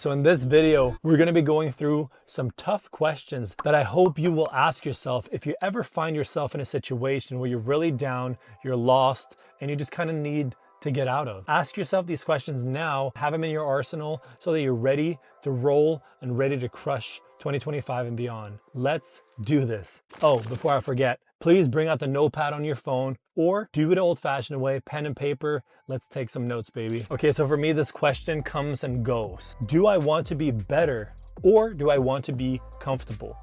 So in this video, we're going to be going through some tough questions that I hope you will ask yourself if you ever find yourself in a situation where you're really down, you're lost, and you just kind of need to get out of. Ask yourself these questions now, have them in your arsenal so that you're ready to roll and ready to crush 2025 and beyond. Let's do this. Oh, before I forget, please bring out the notepad on your phone or do it old-fashioned way, pen and paper. Let's take some notes, baby. Okay, so for me, this question comes and goes. Do I want to be better or do I want to be comfortable?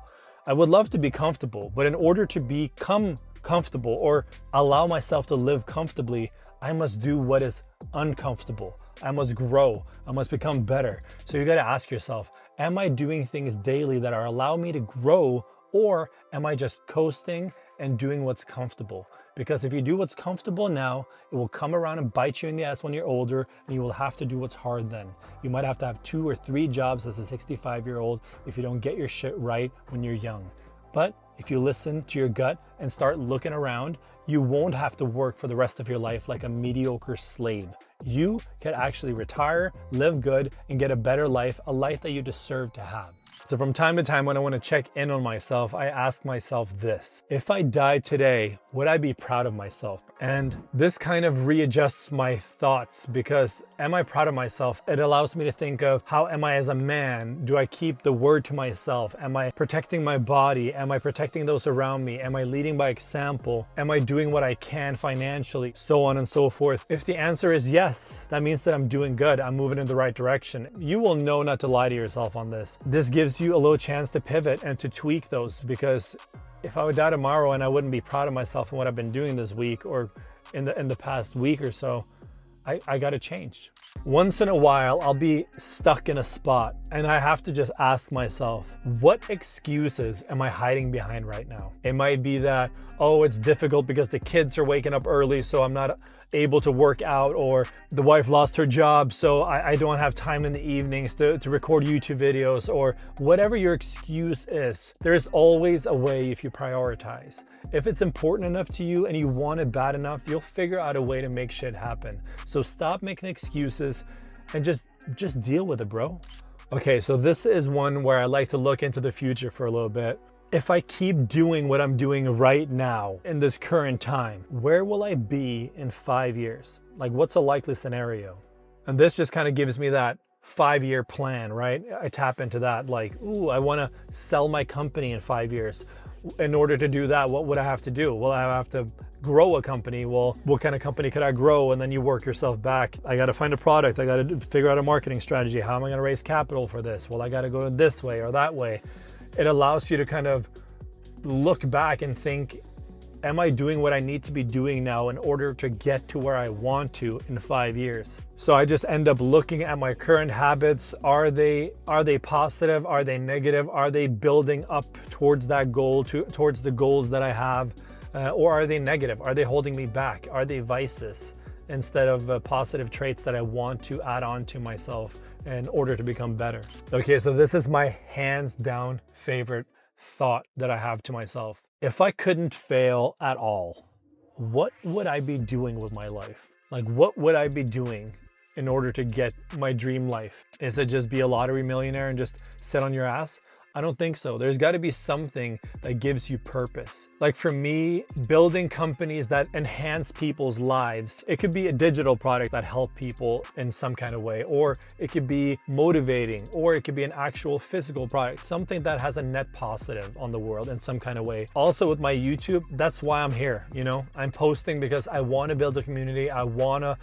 I would love to be comfortable, but in order to become comfortable or allow myself to live comfortably, I must do what is uncomfortable. I must grow. I must become better. So you got to ask yourself, am I doing things daily that are allowing me to grow, or am I just coasting and doing what's comfortable? Because if you do what's comfortable now, it will come around and bite you in the ass when you're older, and you will have to do what's hard then. You might have to have 2 or 3 jobs as a 65-year-old if you don't get your shit right when you're young. But if you listen to your gut and start looking around, you won't have to work for the rest of your life like a mediocre slave. You can actually retire, live good, and get a better life, a life that you deserve to have. So from time to time, when I want to check in on myself, I ask myself this: if I died today, would I be proud of myself? And this kind of readjusts my thoughts, because am I proud of myself? It allows me to think of, how am I as a man? Do I keep the word to myself? Am I protecting my body? Am I protecting those around me? Am I leading by example? Am I doing what I can financially? So on and so forth. If the answer is yes, that means that I'm doing good. I'm moving in the right direction. You will know not to lie to yourself on this. This gives you a little chance to pivot and to tweak those, because if I would die tomorrow and I wouldn't be proud of myself and what I've been doing this week or in the past week or so, I got to change. Once in a while, I'll be stuck in a spot and I have to just ask myself, what excuses am I hiding behind right now? It might be that, oh, it's difficult because the kids are waking up early, so I'm not able to work out, or the wife lost her job, so I don't have time in the evenings to record YouTube videos, or whatever your excuse is. There's always a way if you prioritize. If it's important enough to you and you want it bad enough, you'll figure out a way to make shit happen. So stop making excuses and just deal with it, bro. Okay, so this is one where I like to look into the future for a little bit. If I keep doing what I'm doing right now in this current time, where will I be in 5 years? Like, what's a likely scenario? And this just kind of gives me that 5-year plan, right? I tap into that, like, ooh, I want to sell my company in 5 years. In order to do that, what would I have to do? Well, I have to grow a company. Well, what kind of company could I grow? And then you work yourself back. I got to find a product. I got to figure out a marketing strategy. How am I going to raise capital for this? Well, I got to go this way or that way. It allows you to kind of look back and think, am I doing what I need to be doing now in order to get to where I want to in 5 years? So I just end up looking at my current habits. Are they positive? Are they negative? Are they building up towards that goal, towards the goals that I have? Or are they negative? Are they holding me back? Are they vices instead of positive traits that I want to add on to myself in order to become better? Okay, so this is my hands down favorite thought that I have to myself. If I couldn't fail at all, what would I be doing with my life? Like, what would I be doing in order to get my dream life? Is it just be a lottery millionaire and just sit on your ass? I don't think so. There's got to be something that gives you purpose. Like for me, building companies that enhance people's lives. It could be a digital product that help people in some kind of way, or it could be motivating, or it could be an actual physical product, something that has a net positive on the world in some kind of way. Also with my YouTube, that's why I'm here. You know, I'm posting because I want to build a community. I want to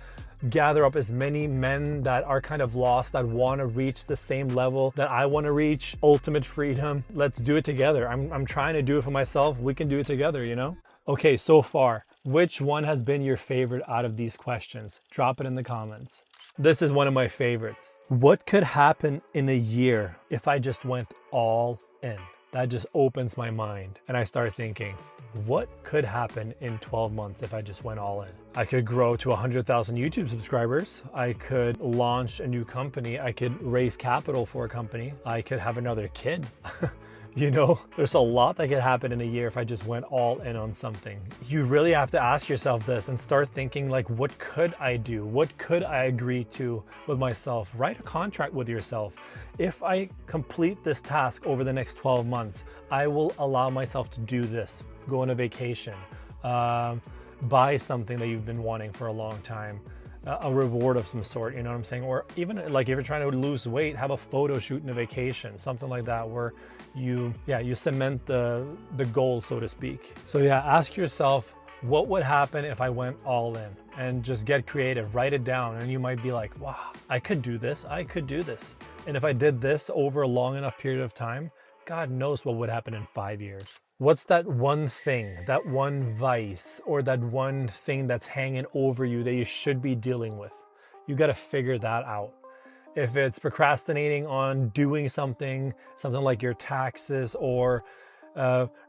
gather up as many men that are kind of lost, that want to reach the same level that I want to reach, ultimate freedom. Let's do it together. I'm trying to do it for myself. We can do it together, you know? Okay, so far, which one has been your favorite out of these questions? Drop it in the comments. This is one of my favorites. What could happen in a year if I just went all in? That just opens my mind and I start thinking, what could happen in 12 months if I just went all in? I could grow to 100,000 YouTube subscribers. I could launch a new company. I could raise capital for a company. I could have another kid. You know, there's a lot that could happen in a year if I just went all in on something. You really have to ask yourself this and start thinking like, what could I do? What could I agree to with myself? Write a contract with yourself. If I complete this task over the next 12 months, I will allow myself to do this, go on a vacation, buy something that you've been wanting for a long time, a reward of some sort, you know what I'm saying? Or even like if you're trying to lose weight, have a photo shoot and a vacation, something like that, where you cement the goal, so to speak. So yeah, ask yourself, what would happen if I went all in? And just get creative, write it down. And you might be like, wow, I could do this. I could do this. And if I did this over a long enough period of time, God knows what would happen in 5 years. What's that one thing, that one vice, or that one thing that's hanging over you that you should be dealing with? You got to figure that out. If it's procrastinating on doing something like your taxes, or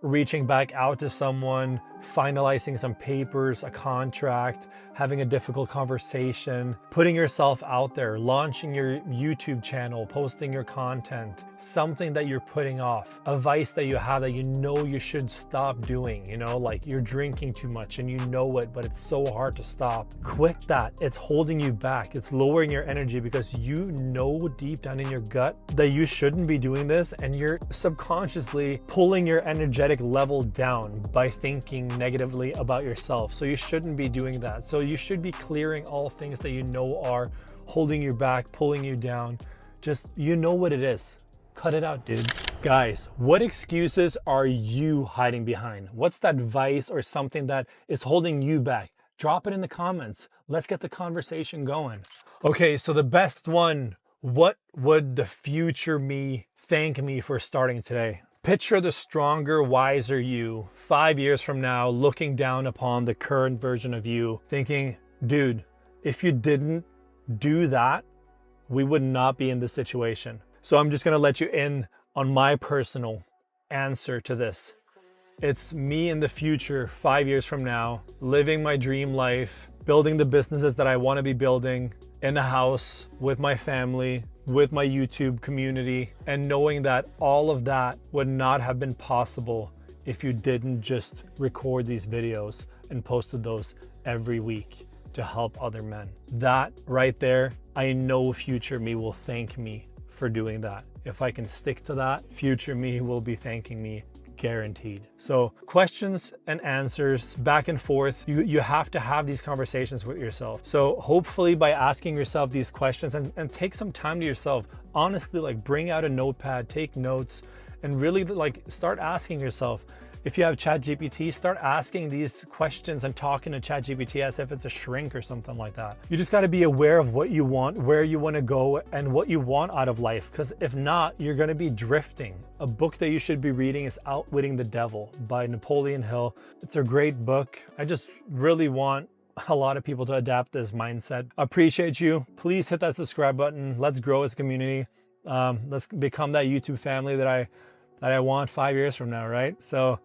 reaching back out to someone, finalizing some papers, a contract, having a difficult conversation, putting yourself out there, launching your YouTube channel, posting your content, something that you're putting off, a vice that you have that you know you should stop doing, you know, like you're drinking too much and you know it, but it's so hard to stop. Quit that. It's holding you back. It's lowering your energy because you know deep down in your gut that you shouldn't be doing this, and you're subconsciously pulling your energetic level down by thinking negatively about yourself. So you shouldn't be doing that. So you should be clearing all things that you know are holding you back, pulling you down. Just, you know what it is. Cut it out, dude. Guys, what excuses are you hiding behind? What's that vice or something that is holding you back? Drop it in the comments. Let's get the conversation going. Okay, so the best one. What would the future me thank me for starting today? Picture the stronger, wiser you 5 years from now, looking down upon the current version of you, thinking, dude, if you didn't do that, we would not be in this situation. So I'm just gonna let you in on my personal answer to this. It's me in the future, 5 years from now, living my dream life, building the businesses that I wanna be building, in a house with my family, with my YouTube community, and knowing that all of that would not have been possible if you didn't just record these videos and posted those every week to help other men. That right there, I know future me will thank me for doing that. If I can stick to that, future me will be thanking me, guaranteed. So questions and answers back and forth. You have to have these conversations with yourself. So hopefully by asking yourself these questions and take some time to yourself, honestly, like bring out a notepad, take notes, and really like start asking yourself. If you have ChatGPT, start asking these questions and talking to ChatGPT as if it's a shrink or something like that. You just got to be aware of what you want, where you want to go, and what you want out of life. Because if not, you're going to be drifting. A book that you should be reading is Outwitting the Devil by Napoleon Hill. It's a great book. I just really want a lot of people to adapt this mindset. Appreciate you. Please hit that subscribe button. Let's grow as a community. Let's become that YouTube family that I want 5 years from now, right? So